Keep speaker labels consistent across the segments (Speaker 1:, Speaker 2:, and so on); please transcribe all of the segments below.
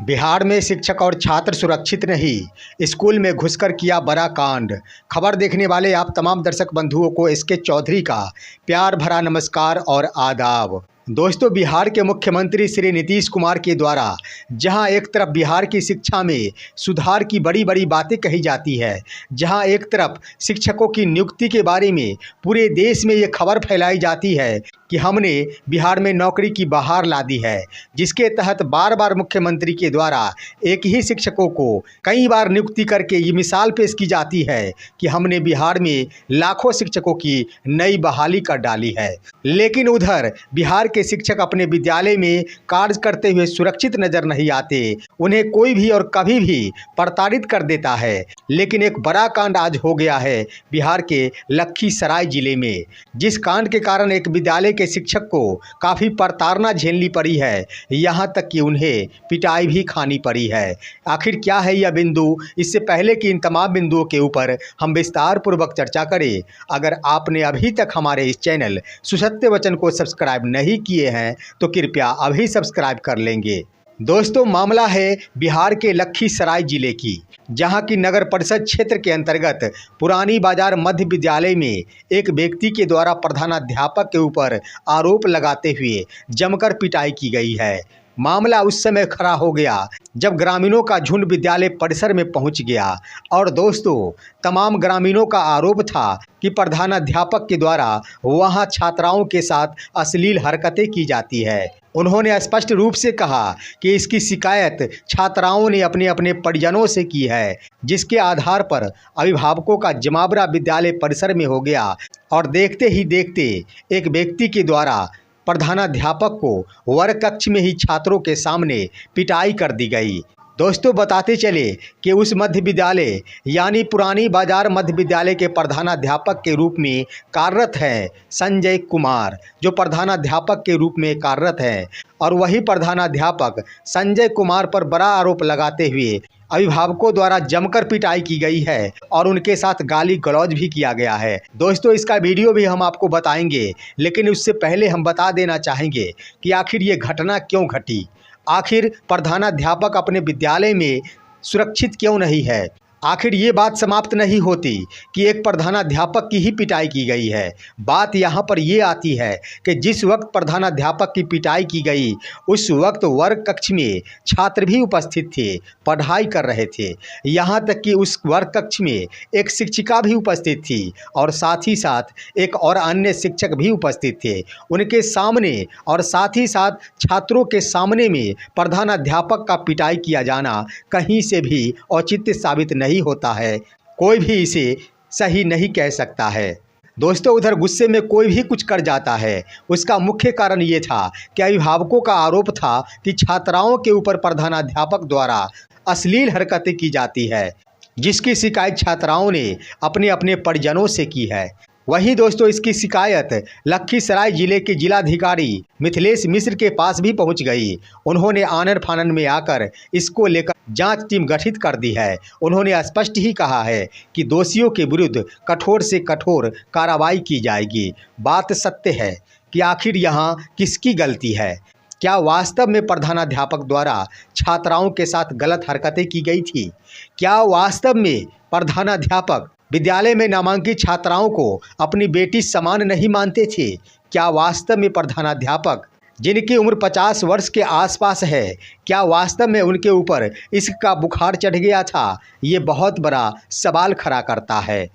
Speaker 1: बिहार में शिक्षक और छात्र सुरक्षित नहीं, स्कूल में घुसकर किया बड़ा कांड। खबर देखने वाले आप तमाम दर्शक बंधुओं को एसके चौधरी का प्यार भरा नमस्कार और आदाब। दोस्तों, बिहार के मुख्यमंत्री श्री नीतीश कुमार के द्वारा जहां एक तरफ बिहार की शिक्षा में सुधार की बड़ी बड़ी बातें कही जाती है, जहां एक तरफ शिक्षकों की नियुक्ति के बारे में पूरे देश में ये खबर फैलाई जाती है कि हमने बिहार में नौकरी की बहार ला दी है, जिसके तहत बार बार मुख्यमंत्री के द्वारा एक ही शिक्षकों को कई बार नियुक्ति करके ये मिसाल पेश की जाती है कि हमने बिहार में लाखों शिक्षकों की नई बहाली कर डाली है। लेकिन उधर बिहार के शिक्षक अपने विद्यालय में कार्य करते हुए सुरक्षित नजर नहीं आते, उन्हें कोई भी और कभी भी प्रताड़ित कर देता है। लेकिन एक बड़ा कांड आज हो गया है बिहार के लखीसराय जिले में, जिस कांड के कारण एक विद्यालय के शिक्षक को काफ़ी प्रताड़ना झेलनी पड़ी है, यहाँ तक कि उन्हें पिटाई भी खानी पड़ी है। आखिर क्या है यह बिंदु? इससे पहले कि इन तमाम बिंदुओं के ऊपर हम विस्तार पूर्वक चर्चा करें, अगर आपने अभी तक हमारे इस चैनल सुसत्य वचन को सब्सक्राइब नहीं किए हैं तो कृपया अभी सब्सक्राइब कर लेंगे। दोस्तों, मामला है बिहार के लखीसराय जिले की, जहां की नगर परिषद क्षेत्र के अंतर्गत पुरानी बाजार मध्य विद्यालय में एक व्यक्ति के द्वारा प्रधानाध्यापक के ऊपर आरोप लगाते हुए जमकर पिटाई की गई है। मामला उस समय खड़ा हो गया जब ग्रामीणों का झुंड विद्यालय परिसर में पहुंच गया और दोस्तों, तमाम ग्रामीणों का आरोप था कि प्रधानाध्यापक के द्वारा वहां छात्राओं के साथ अश्लील हरकतें की जाती है। उन्होंने स्पष्ट रूप से कहा कि इसकी शिकायत छात्राओं ने अपने अपने परिजनों से की है, जिसके आधार पर अभिभावकों का जमावड़ा विद्यालय परिसर में हो गया और देखते ही देखते एक व्यक्ति के द्वारा प्रधानाध्यापक को वर्ग कक्ष में ही छात्रों के सामने पिटाई कर दी गई। दोस्तों, बताते चले कि उस मध्य विद्यालय यानी पुरानी बाजार मध्य विद्यालय के प्रधानाध्यापक के रूप में कार्यरत हैं संजय कुमार, जो प्रधानाध्यापक के रूप में कार्यरत हैं, और वही प्रधानाध्यापक संजय कुमार पर बड़ा आरोप लगाते हुए अभिभावकों द्वारा जमकर पिटाई की गई है और उनके साथ गाली गलौज भी किया गया है। दोस्तों, इसका वीडियो भी हम आपको बताएंगे, लेकिन उससे पहले हम बता देना चाहेंगे कि आखिर ये घटना क्यों घटी। आखिर प्रधानाध्यापक अपने विद्यालय में सुरक्षित क्यों नहीं है? आखिर ये बात समाप्त नहीं होती कि एक प्रधानाध्यापक की ही पिटाई की गई है। बात यहाँ पर ये आती है कि जिस वक्त प्रधानाध्यापक की पिटाई की गई उस वक्त वर्ग कक्ष में छात्र भी उपस्थित थे, पढ़ाई कर रहे थे। यहाँ तक कि उस वर्ग कक्ष में एक शिक्षिका भी उपस्थित थी और साथ ही साथ एक और अन्य शिक्षक भी उपस्थित थे। उनके सामने और साथ ही साथ छात्रों के सामने में प्रधानाध्यापक का पिटाई किया जाना कहीं से भी औचित्य साबित नहीं होता है। कोई भी इसे सही नहीं कह सकता है। दोस्तों, उधर गुस्से में कोई भी कुछ कर जाता है। उसका मुख्य कारण ये था कि अभिभावकों का आरोप था कि छात्राओं के ऊपर प्रधानाध्यापक द्वारा अश्लील हरकतें की जाती है, जिसकी शिकायत छात्राओं ने अपने अपने परिजनों से की है। वहीं दोस्तों, इसकी शिकायत लखीसराय जिले के जिलाधिकारी मिथिलेश मिश्र के पास भी पहुंच गई। उन्होंने आनन फानन में आकर इसको लेकर जांच टीम गठित कर दी है। उन्होंने स्पष्ट ही कहा है कि दोषियों के विरुद्ध कठोर से कठोर कार्रवाई की जाएगी। बात सत्य है कि आखिर यहाँ किसकी गलती है? क्या वास्तव में प्रधानाध्यापक द्वारा छात्राओं के साथ गलत हरकतें की गई थी? क्या वास्तव में प्रधानाध्यापक विद्यालय में नामांकित छात्राओं को अपनी बेटी समान नहीं मानते थे? क्या वास्तव में प्रधानाध्यापक जिनकी उम्र 50 वर्ष के आसपास है, क्या वास्तव में उनके ऊपर इसका बुखार चढ़ गया था? ये बहुत बड़ा सवाल खड़ा करता है।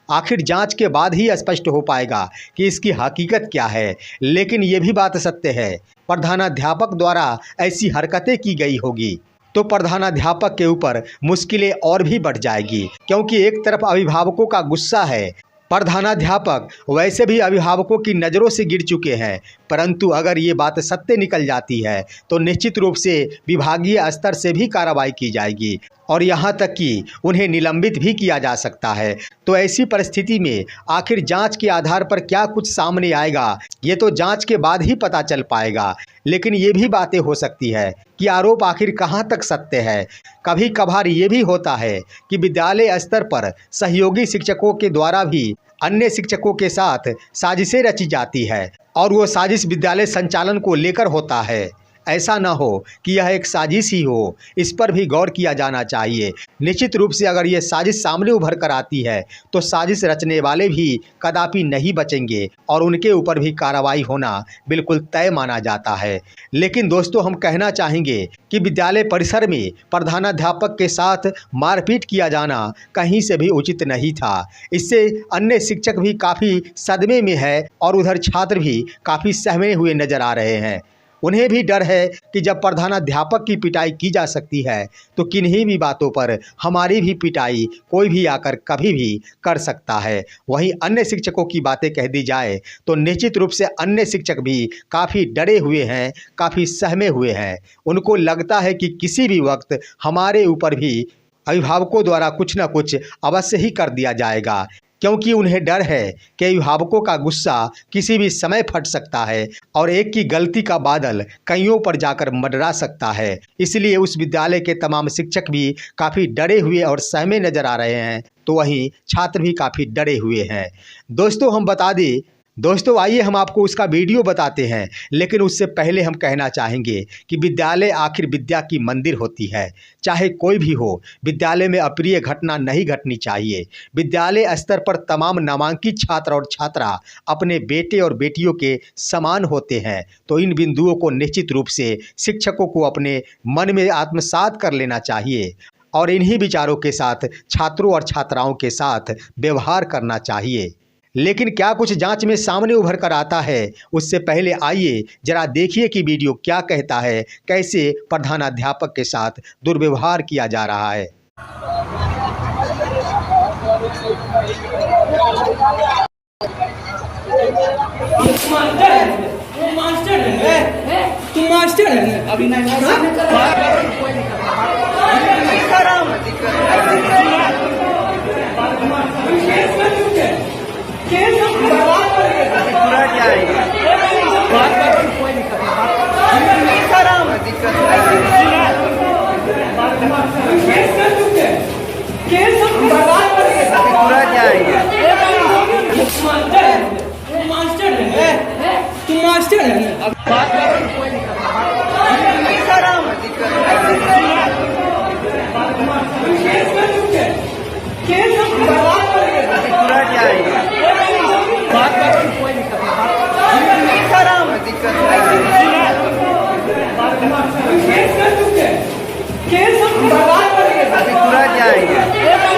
Speaker 1: आखिर जांच के बाद ही स्पष्ट हो पाएगा कि इसकी हकीकत क्या है। लेकिन ये भी बात सत्य है, प्रधानाध्यापक द्वारा ऐसी हरकतें की गई होगी तो प्रधानाध्यापक के ऊपर मुश्किलें और भी बढ़ जाएगी, क्योंकि एक तरफ अभिभावकों का गुस्सा है। प्रधानाध्यापक वैसे भी अभिभावकों की नज़रों से गिर चुके हैं, परंतु अगर ये बात सत्य निकल जाती है तो निश्चित रूप से विभागीय स्तर से भी कार्रवाई की जाएगी और यहाँ तक कि उन्हें निलंबित भी किया जा सकता है। तो ऐसी परिस्थिति में आखिर जांच के आधार पर क्या कुछ सामने आएगा, ये तो जांच के बाद ही पता चल पाएगा। लेकिन ये भी बातें हो सकती है कि आरोप आखिर कहाँ तक सत्य है। कभी कभार ये भी होता है कि विद्यालय स्तर पर सहयोगी शिक्षकों के द्वारा भी अन्य शिक्षकों के साथ साजिशें रची जाती है और वो साजिश विद्यालय संचालन को लेकर होता है। ऐसा ना हो कि यह एक साजिश ही हो, इस पर भी गौर किया जाना चाहिए। निश्चित रूप से अगर यह साजिश सामने उभर कर आती है तो साजिश रचने वाले भी कदापि नहीं बचेंगे और उनके ऊपर भी कार्रवाई होना बिल्कुल तय माना जाता है। लेकिन दोस्तों, हम कहना चाहेंगे कि विद्यालय परिसर में प्रधानाध्यापक के साथ मारपीट किया जाना कहीं से भी उचित नहीं था। इससे अन्य शिक्षक भी काफ़ी सदमे में है और उधर छात्र भी काफ़ी सहमे हुए नजर आ रहे हैं। उन्हें भी डर है कि जब प्रधानाध्यापक की पिटाई की जा सकती है तो किन्हीं भी बातों पर हमारी भी पिटाई कोई भी आकर कभी भी कर सकता है। वहीं अन्य शिक्षकों की बातें कह दी जाए तो निश्चित रूप से अन्य शिक्षक भी काफ़ी डरे हुए हैं, काफ़ी सहमे हुए हैं। उनको लगता है कि किसी भी वक्त हमारे ऊपर भी अभिभावकों द्वारा कुछ न कुछ अवश्य ही कर दिया जाएगा, क्योंकि उन्हें डर है कि अभिभावकों का गुस्सा किसी भी समय फट सकता है और एक की गलती का बादल कईयों पर जाकर मंडरा सकता है। इसलिए उस विद्यालय के तमाम शिक्षक भी काफ़ी डरे हुए और सहमे नजर आ रहे हैं, तो वहीं छात्र भी काफ़ी डरे हुए हैं। दोस्तों, हम बता दें, दोस्तों आइए हम आपको उसका वीडियो बताते हैं, लेकिन उससे पहले हम कहना चाहेंगे कि विद्यालय आखिर विद्या की मंदिर होती है। चाहे कोई भी हो, विद्यालय में अप्रिय घटना नहीं घटनी चाहिए। विद्यालय स्तर पर तमाम नामांकित छात्र और छात्रा अपने बेटे और बेटियों के समान होते हैं, तो इन बिंदुओं को निश्चित रूप से शिक्षकों को अपने मन में आत्मसात कर लेना चाहिए और इन्हीं विचारों के साथ छात्रों और छात्राओं के साथ व्यवहार करना चाहिए। लेकिन क्या कुछ जांच में सामने उभर कर आता है, उससे पहले आइए जरा देखिए कि वीडियो क्या कहता है, कैसे प्रधानाध्यापक के साथ दुर्व्यवहार किया जा रहा है।
Speaker 2: मास्टर है अभी मास्टर है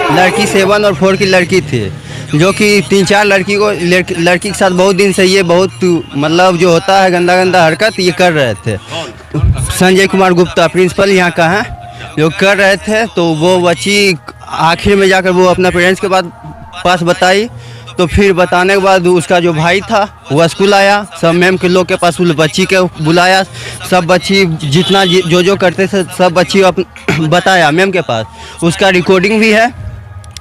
Speaker 3: लड़की 7 और 4 की लड़की थी, जो कि 3-4 लड़की के साथ बहुत दिन से ये बहुत मतलब जो होता है गंदा गंदा हरकत ये कर रहे थे। संजय कुमार गुप्ता प्रिंसिपल यहाँ का है, जो कर रहे थे। तो वो बच्ची आखिर में जाकर वो अपना पेरेंट्स के पास बताई, तो फिर बताने के बाद उसका जो भाई था वो स्कूल आया, सब मैम के लोग के पास बच्ची के बुलाया, सब बच्ची जितना जो करते थे सब बच्ची बताया मैम के पास। उसका रिकॉर्डिंग भी है,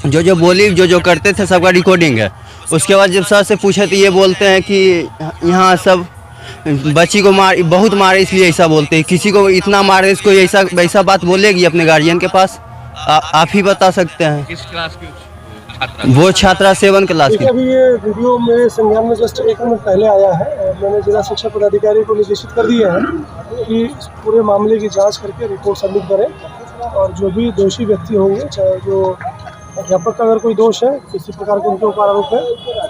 Speaker 3: जो बोली जो करते थे सबका रिकॉर्डिंग है। उसके बाद जब सर से पूछे तो ये बोलते हैं कि यहाँ सब बच्ची को बहुत मारे इसलिए ऐसा बोलते हैं, किसी को इतना मारे इसको ऐसा बात बोलेगी अपने गार्जियन के पास? आप ही बता सकते हैं।
Speaker 4: किस क्लास की
Speaker 3: वो छात्रा 7 क्लास की।
Speaker 5: अभी ये वीडियो मेरे संज्ञान में जस्ट 1 मिनट पहले आया है और मैंने जिला शिक्षा पदाधिकारी को निर्देशित कर दिया है कि इस पूरे मामले की जांच करके रिपोर्ट सबमिट करें और जो भी दोषी व्यक्ति होंगे, चाहे जो अध्यापक का अगर कोई दोष है, किसी प्रकार के उनके ऊपर आरोप है,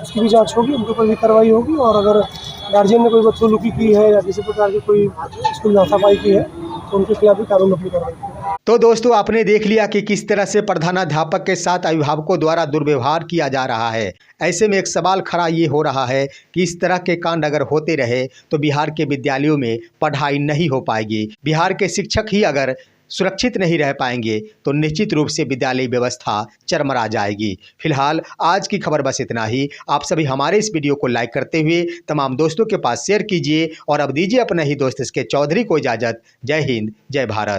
Speaker 5: उसकी भी जांच होगी, उनके ऊपर भी कार्रवाई होगी। और अगर गार्जियन ने कोई बदसलूकी की है या किसी प्रकार की कोई स्कूल हाथापाई की है तो उनके खिलाफ भी कानून अपनी कार्रवाई की।
Speaker 1: तो दोस्तों, आपने देख लिया कि किस तरह से प्रधानाध्यापक के साथ अभिभावकों द्वारा दुर्व्यवहार किया जा रहा है। ऐसे में एक सवाल खड़ा ये हो रहा है कि इस तरह के कांड अगर होते रहे तो बिहार के विद्यालयों में पढ़ाई नहीं हो पाएगी। बिहार के शिक्षक ही अगर सुरक्षित नहीं रह पाएंगे तो निश्चित रूप से विद्यालय व्यवस्था चरमरा जाएगी। फिलहाल आज की खबर बस इतना ही। आप सभी हमारे इस वीडियो को लाइक करते हुए तमाम दोस्तों के पास शेयर कीजिए और अब दीजिए अपने ही दोस्त इसके चौधरी को इजाज़त। जय हिंद, जय भारत।